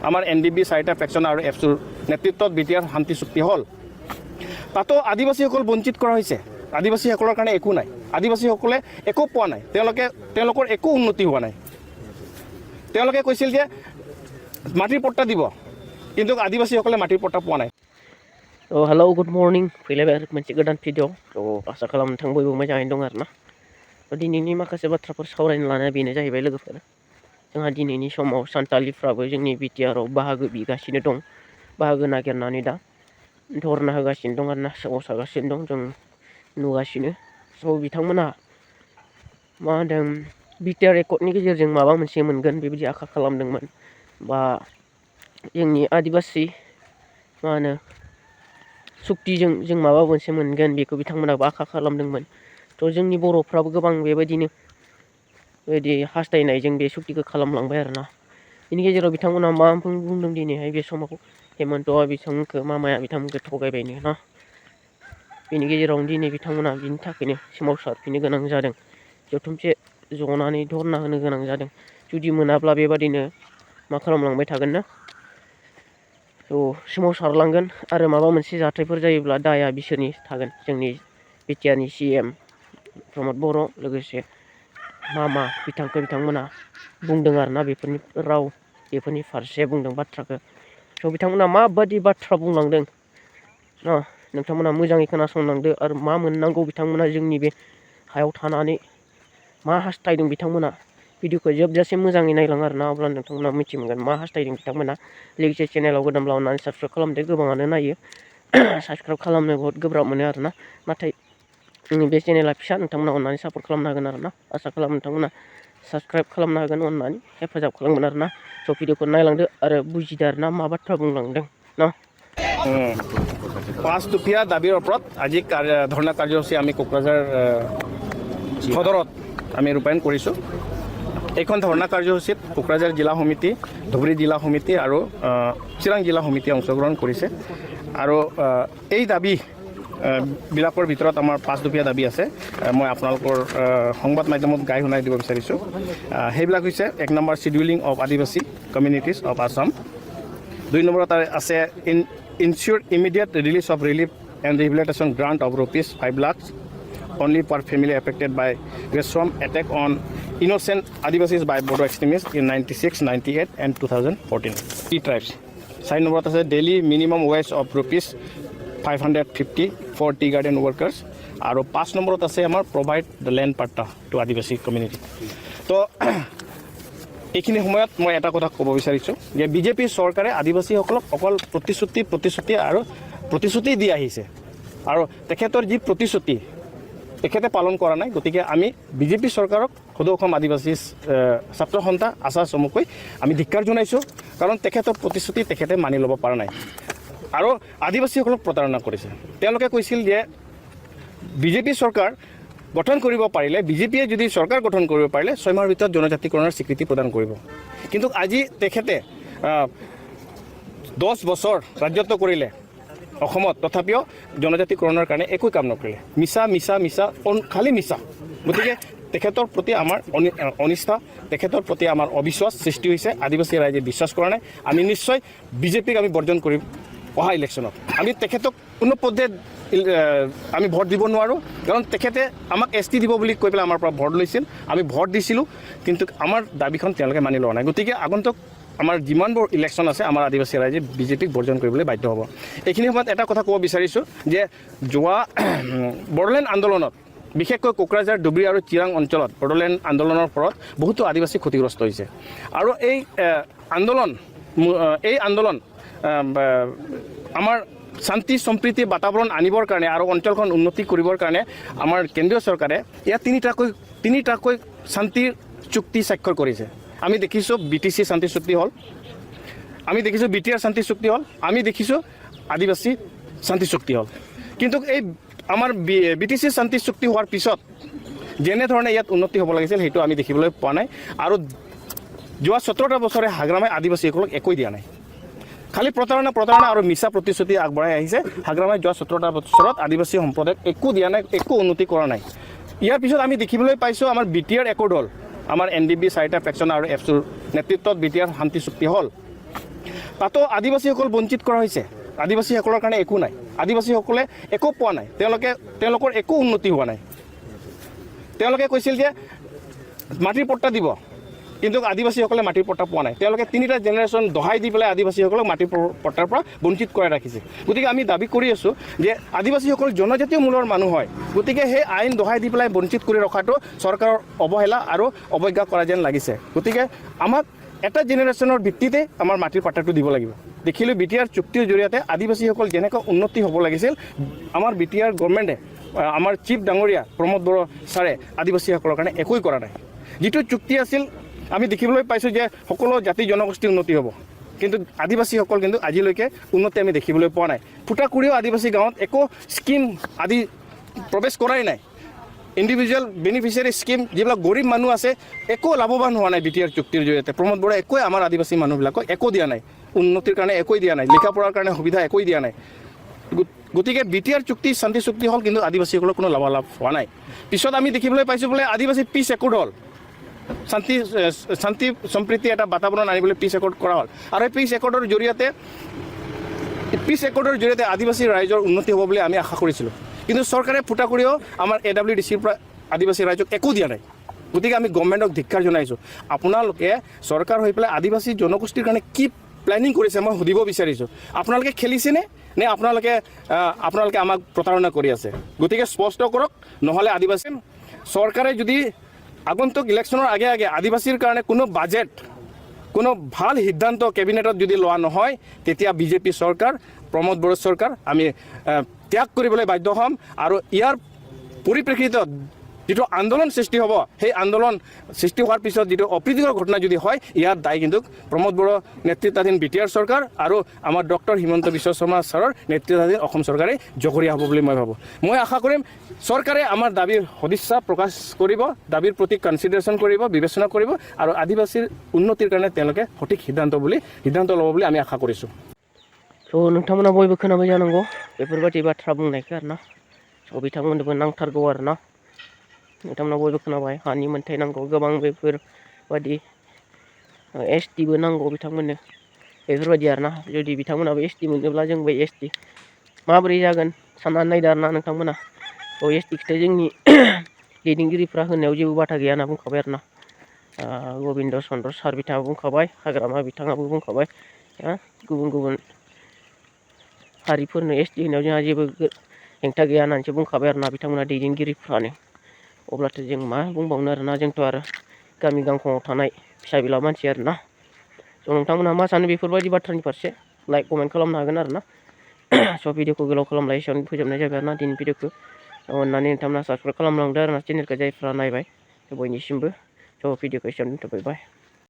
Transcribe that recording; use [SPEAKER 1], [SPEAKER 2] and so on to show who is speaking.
[SPEAKER 1] আমাৰ NDB 4টা fraction আৰু এফচুৰ নেতৃত্বত BTR শান্তি চুক্তি হ'ল তাতো আদিবাসীসকল বঞ্চিত কৰা হৈছে আদিবাসীসকলৰ কাৰণে একো নাই আদিবাসীসকলে একো পোৱা নাই তেওঁলোকৰ একো উন্নতি হোৱা নাই তেওঁলোকে কৈছিল যে মাটিৰ পট্টা দিব কিন্তু আদিবাসীসকলে মাটিৰ পট্টা পোৱা নাই
[SPEAKER 2] Hello, good morning. Failaybay moनसे गोदान भिडिअ आसा खालामो नोंथां बयबो मोजाङैनो दं आरोना दिनैनि माखासे बाथ्राफोर सावरायनो लानाया बेनो जाहैबाय लोगोफोर जोंहा दिनैनि समाव सान्थालिफ्राबो जोंनि बिटिआरआव बाहागो बिगासिनो दं बाहागो नागिरनानै दा धरना होगासिनो दं आरोना सोमावसारगासिनो दं जों नुगासिनो स' बिथांमोना मा होनदों बिटिआर एकर्डनि गेजेरजों माबा मोनसे मोनगोन बेबायदि आसा खालामदोंमोन बा जोंनि आदिबासि मा होनो सुक्तिजों जों माबा मोनसे मोनगोन बेखौ बिथांमोनाबो आसा खालामदोंमोन थ' जोंनि बर'फ्राबो गोबां बेबायदिनो बेबायदि हास्थायनायजों बे सुक्तिखौ खालामलांबाय आरोना बेनि गेजेराव बिथांमोना मा बुंदों दिनैहाय बे समाव हेमन्तआ बिथांमोनखौ मामाया बिथांमोनखौ थगायबायनो ना बेनि गेजेरावनो दिनै बिथांमोना बिनि थाखायनो सोमावसारफिननो गोनां जादों जथुमसे जनानै धरना होनो गोनां जादों जुदि मोनाब्ला बेबादिनो मा खालामलांबाय थागोन ना सोमावसारलांगोन आरो माबा मोनसे जाथायफोर जायोब्ला दाया बिसोरनि थागोन जोंनि बिटिआरनि CM प्रमद बर' लोगोसे मामा बिथांमोना बुंदों आरोना बेफोरनि राव बेफोरनि फारसे बुंदों बाथ्राखौ स' बिथांमोना माबादि बाथ्रा बुंलांदों नोंथांमोना मोजाङै खोनासंलांदो आरो मा मोननांगौ बिथांमोना जोंनि बे हायाव थानानै मा हास्थायदों बिथांमोना भिडिअखौ जोबजासिम मोजाङै नायलां आरोना अब्ला नोंथांमोना मिथि मोनगोन मा हास्थायदों बिथांमोना लोगोसे चेनेलाव गोदानब्ला अननानै साबस्क्राइब खालामदो गोबाङानो नायो साबस्क्राइब खालामनो बहुद गोब्राब मोनो आरोना नाथाय जोंनि बे चेनेला फिसा नोंथांमोना अननानै सापर्ट खालामनो हागोन आरोना आसा खालामो नोंथांमोना साबस्क्राइब खालामनो हागोन अननानै हेफाजाब खालामगोन आरोना स' भिडिअखौ नायलांदो आरो बुजिदो आरोना मा बाथ्रा बुंलांदों ना
[SPEAKER 1] 5 টুপীয়া দাবীৰ ওপৰত আজি ধৰ্ণা কাৰ্যসূচী আমি কোকৰাঝাৰ সদৰত আমি ৰূপায়ণ কৰিছোঁ এইখন ধৰ্ণা কাৰ্যসূচীত কোকৰাঝাৰ জিলা সমিতি ধুবুৰী জিলা সমিতি আৰু চিৰাং জিলা সমিতি অংশগ্ৰহণ কৰিছে আৰু এই দাবী বিলাকৰ ভিতৰত আমাৰ 5 টুপীয়া দাবী আছে মই আপোনালোকৰ সংবাদ মাধ্যমত গাই শুনাই দিব বিচাৰিছোঁ সেইবিলাক হৈছে 1 নম্বৰ শিডিউলিং অফ আদিবাসী কমিউনিটিজ অফ আসাম 2 নম্বৰত আছে ensure immediate release of relief and rehabilitation grant of rupees 5 lakhs only per family affected by Reswam attack on innocent Adivasis by Bodo extremists in 96, 98 and 2014. Three tribes. Side number is daily minimum wage of rupees 550 for tea garden workers. And 5 number is provide the land patta to Adivasi community. So এইখিনি সময়ত মই এটা কথা ক'ব বিচাৰিছোঁ যে BJP চৰকাৰে আদিবাসীসকলক অকল প্ৰতিশ্ৰুতি দি আহিছে আৰু তেখেতৰ যি প্ৰতিশ্ৰুতি তেখেতে পালন কৰা নাই গতিকে আমি বিজেপি চৰকাৰক সদৌ অসম আদিবাসী ছাত্ৰ সন্থা আশা চমুকৈ আমি ধিক্কাৰ জনাইছোঁ কাৰণ তেখেতৰ প্ৰতিশ্ৰুতি তেখেতে মানি ল'ব পৰা নাই আৰু আদিবাসীসকলক প্ৰতাৰণা কৰিছে তেওঁলোকে কৈছিল যে বিজেপি চৰকাৰ গঠন কৰিব পাৰিলে বিজেপিয়ে যদি চৰকাৰ গঠন কৰিব পাৰিলে 6 মাহৰ ভিতৰত জনজাতিকৰণৰ স্বীকৃতি প্ৰদান কৰিব কিন্তু আজি তেখেতে 10 বছৰ ৰাজত্ব কৰিলে অসমত তথাপিও জনজাতিকৰণৰ কাৰণে একো কাম নকৰিলে মিছা খালি মিছা গতিকে তেখেতৰ প্ৰতি আমাৰ অনিষ্ঠা তেখেতৰ প্ৰতি আমাৰ অবিশ্বাস সৃষ্টি হৈছে আদিবাসী ৰাইজে বিশ্বাস কৰা নাই আমি নিশ্চয় বিজেপিক আমি বৰ্জন কৰিম অহা ইলেকশ্যনত আমি তেখেতক কোনো পদ্ধতি আমি ভোট দিব নোৱাৰোঁ কাৰণ তেখেতে আমাক ST দিব বুলি কৈ পেলাই আমাৰ পৰা ভোট লৈছিল আমি ভোট দিছিলোঁ কিন্তু আমাৰ দাবীখন তেওঁলোকে মানি লোৱা নাই গতিকে আগন্তুক আমাৰ যিমানবোৰ ইলেকশ্যন আছে আমাৰ আদিবাসী ৰাইজে বিজেপিক বৰ্জন কৰিবলৈ বাধ্য হ'ব এইখিনি সময়ত এটা কথা ক'ব বিচাৰিছোঁ যে যোৱা বড়োলেণ্ড আন্দোলনত বিশেষকৈ কোকৰাঝাৰ ধুবুৰী আৰু চিৰাং অঞ্চলত বড়োলেণ্ড আন্দোলনৰ ফলত বহুতো আদিবাসী ক্ষতিগ্ৰস্ত হৈছে আৰু এই আন্দোলন আমাৰ শান্তি সম্প্ৰীতি বাতাবৰণ আনিবৰ কাৰণে আৰু অঞ্চলখন উন্নতি কৰিবৰ কাৰণে আমাৰ কেন্দ্ৰীয় চৰকাৰে ইয়াত তিনিটাকৈ শান্তি চুক্তি স্বাক্ষৰ কৰিছে আমি দেখিছোঁ BTC শান্তি চুক্তি হ'ল আমি দেখিছোঁ BTR শান্তি চুক্তি হ'ল আমি দেখিছোঁ আদিবাসী শান্তি চুক্তি হ'ল কিন্তু এই আমাৰ BTC শান্তি চুক্তি হোৱাৰ পিছত যেনেধৰণে ইয়াত উন্নতি হ'ব লাগিছিল সেইটো আমি দেখিবলৈ পোৱা নাই আৰু যোৱা 17টা বছৰে হাগ্ৰামাই আদিবাসীসকলক একোই দিয়া নাই খালি প্ৰতাৰণা আৰু মিছা প্ৰতিশ্ৰুতি আগবঢ়াই আহিছে হাগ্ৰামাই যোৱা 17টা বছৰত আদিবাসী সম্প্ৰদায়ক একো দিয়া নাই একো উন্নতি কৰা নাই ইয়াৰ পিছত আমি দেখিবলৈ পাইছোঁ আমাৰ BTR একৰ্ড হ'ল আমাৰ NDB 4টা ফ্ৰেকশ্যন আৰু এফচুৰ নেতৃত্বত BTR শান্তি চুক্তি হ'ল তাতো আদিবাসীসকল বঞ্চিত কৰা হৈছে আদিবাসীসকলৰ কাৰণে একো নাই আদিবাসীসকলে একো পোৱা নাই তেওঁলোকৰ একো উন্নতি হোৱা নাই তেওঁলোকে কৈছিল যে মাটিৰ পট্টা দিব কিন্তু আদিবাসীসকলে মাটিৰ পট্টা পোৱা নাই তেওঁলোকে 3টা জেনেৰেশ্যন দহাই দি পেলাই আদিবাসীসকলক মাটিৰ পট্টাৰ পৰা বঞ্চিত কৰাই ৰাখিছে গতিকে আমি দাবী কৰি আছোঁ যে আদিবাসীসকল জনজাতীয় মূলৰ মানুহ হয় গতিকে সেই আইন দহাই দি পেলাই বঞ্চিত কৰি ৰখাটো চৰকাৰৰ অৱহেলা আৰু অৱজ্ঞা কৰা যেন লাগিছে গতিকে আমাক এটা জেনেৰেশ্যনৰ ভিত্তিতে আমাৰ মাটিৰ পট্টাটো দিব লাগিব দেখিলোঁ BTR চুক্তিৰ জৰিয়তে আদিবাসীসকল যেনেকৈ উন্নতি হ'ব লাগিছিল আমাৰ BTR গভৰ্ণমেণ্টে আমাৰ চিফ ডাঙৰীয়া প্ৰমোদ বড়ো ছাৰে আদিবাসীসকলৰ কাৰণে একোই কৰা নাই যিটো চুক্তি আছিল আমি দেখিবলৈ পাইছোঁ যে সকলো জাতি জনগোষ্ঠীৰ উন্নতি হ'ব কিন্তু আদিবাসীসকল কিন্তু আজিলৈকে উন্নতি আমি দেখিবলৈ পোৱা নাই ফুটাকুৰিও আদিবাসী গাঁৱত একো স্কিম আদি প্ৰৱেশ কৰাই নাই ইণ্ডিভিজুৱেল বেনিফিচিয়াৰী স্কিম যিবিলাক গৰীব মানুহ আছে একো লাভৱান হোৱা নাই BTR চুক্তিৰ জৰিয়তে প্ৰমোদ বড়োৱে একোৱে আমাৰ আদিবাসী মানুহবিলাকক একো দিয়া নাই উন্নতিৰ কাৰণে একোই দিয়া নাই লিখা পঢ়াৰ কাৰণে সুবিধা একোই দিয়া নাই গতিকে BTR চুক্তি শান্তি চুক্তি হ'ল কিন্তু আদিবাসীসকলৰ কোনো লাভালাভ হোৱা নাই পিছত আমি দেখিবলৈ পাইছোঁ বোলে আদিবাসী পিছ একৰ্ড হ'ল শান্তি সম্প্ৰীতি এটা বাতাবৰণ আনিবলৈ পিছ একৰ্ড কৰা হ'ল আৰু পিছ একৰ্ডৰ জৰিয়তে আদিবাসী ৰাইজৰ উন্নতি হ'ব বুলি আমি আশা কৰিছিলোঁ কিন্তু চৰকাৰে ফুটাকুৰিও আমাৰ AWDCৰ পৰা আদিবাসী ৰাইজক একো দিয়া নাই গতিকে আমি গভৰ্ণমেণ্টক ধিক্কাৰ জনাইছোঁ আপোনালোকে চৰকাৰ হৈ পেলাই আদিবাসী জনগোষ্ঠীৰ কাৰণে কি প্লেনিং কৰিছে মই সুধিব বিচাৰিছোঁ আপোনালোকে খেলিছেনে নে আপোনালোকে আমাক প্ৰতাৰণা কৰি আছে গতিকে স্পষ্ট কৰক নহ'লে আদিবাসী চৰকাৰে যদি আগন্তুক ইলেকশ্যনৰ আগে আদিবাসীৰ কাৰণে কোনো বাজেট কোনো ভাল সিদ্ধান্ত কেবিনেটত যদি লোৱা নহয় তেতিয়া BJP চৰকাৰ প্ৰমোদ বড়ো চৰকাৰ আমি ত্যাগ কৰিবলৈ বাধ্য হ'ম আৰু ইয়াৰ পৰিপ্ৰেক্ষিতত যিটো আন্দোলন সৃষ্টি হ'ব সেই আন্দোলন সৃষ্টি হোৱাৰ পিছত যিটো অপ্ৰীতিকৰ ঘটনা যদি হয় ইয়াৰ দায় কিন্তু প্ৰমোদ বড়ো নেতৃত্বাধীন BTR চৰকাৰ আৰু আমাৰ ডক্টৰ হিমন্ত বিশ্ব শৰ্মা ছাৰৰ নেতৃত্বাধীন অসম চৰকাৰে জগৰীয়া হ'ব বুলি মই ভাবোঁ মই আশা কৰিম চৰকাৰে আমাৰ দাবীৰ সদিচ্ছা প্ৰকাশ কৰিব দাবীৰ প্ৰতি কনচিডাৰেশ্যন কৰিব বিবেচনা কৰিব আৰু আদিবাসীৰ উন্নতিৰ কাৰণে তেওঁলোকে সঠিক সিদ্ধান্ত ল'ব বুলি আমি আশা কৰিছোঁ
[SPEAKER 2] स' नोंथांमोना बयबो खोनाबाय जानांगौ बेफोरबायदि बाथ्रा बुंनायखौ आरोना स' बिथांमोननोबो नांथारगौ आरोना नोंथांमोना बयबो खोनाबाय हानि मोन्थाय नांगौ गोबां बेफोरबायदि STबो नांगौ बिथांमोननो बेफोरबायदि आरोना जुदि बिथांमोनाबो ST मोनोब्ला जोंबो ST माबोरै जागोन साननानै नायदो आरोना नोंथांमोना स' STखौथ' जोंनि दैदेनगिरिफ्रा होनायाव जेबो बाथा गैया होनना बुंखाबाय आरोना गबिन्द चन्द्र सार बिथाङाबो बुंखाबाय हाग्रामा बिथाङाबो बुंखाबाय गुबुन हारिफोरनो ST होनायाव जोंहा जेबो हेंथा गैया होननानैसो बुंखाबाय आरोना बिथांमोना दैदेनगिरिफ्रानो अब्लाथ' जों मा बुंबावनो आरोना जोंथ' आरो गामि गांखंआव थानाय फिसा बिला मानसि आरोना स' नोंथांमोना मा सानो बेफोरबायदि बाथ्रानि फारसे लाइक कमेन्ट खालामनो हागोन आरोना स' भिडिअखौ गोलाव खालामलाय एसेयावनो फोजोबनाय जाबाय आरोना दिनै भिडिअखौ अननानै नोंथांमोना साबस्क्राइब खालामलांदो आरोना चेनेलखौ जायफ्रा नायबाय बयनिसिमबो स' भिडिअखौ एसेयावनो दोनथ'बाय बाय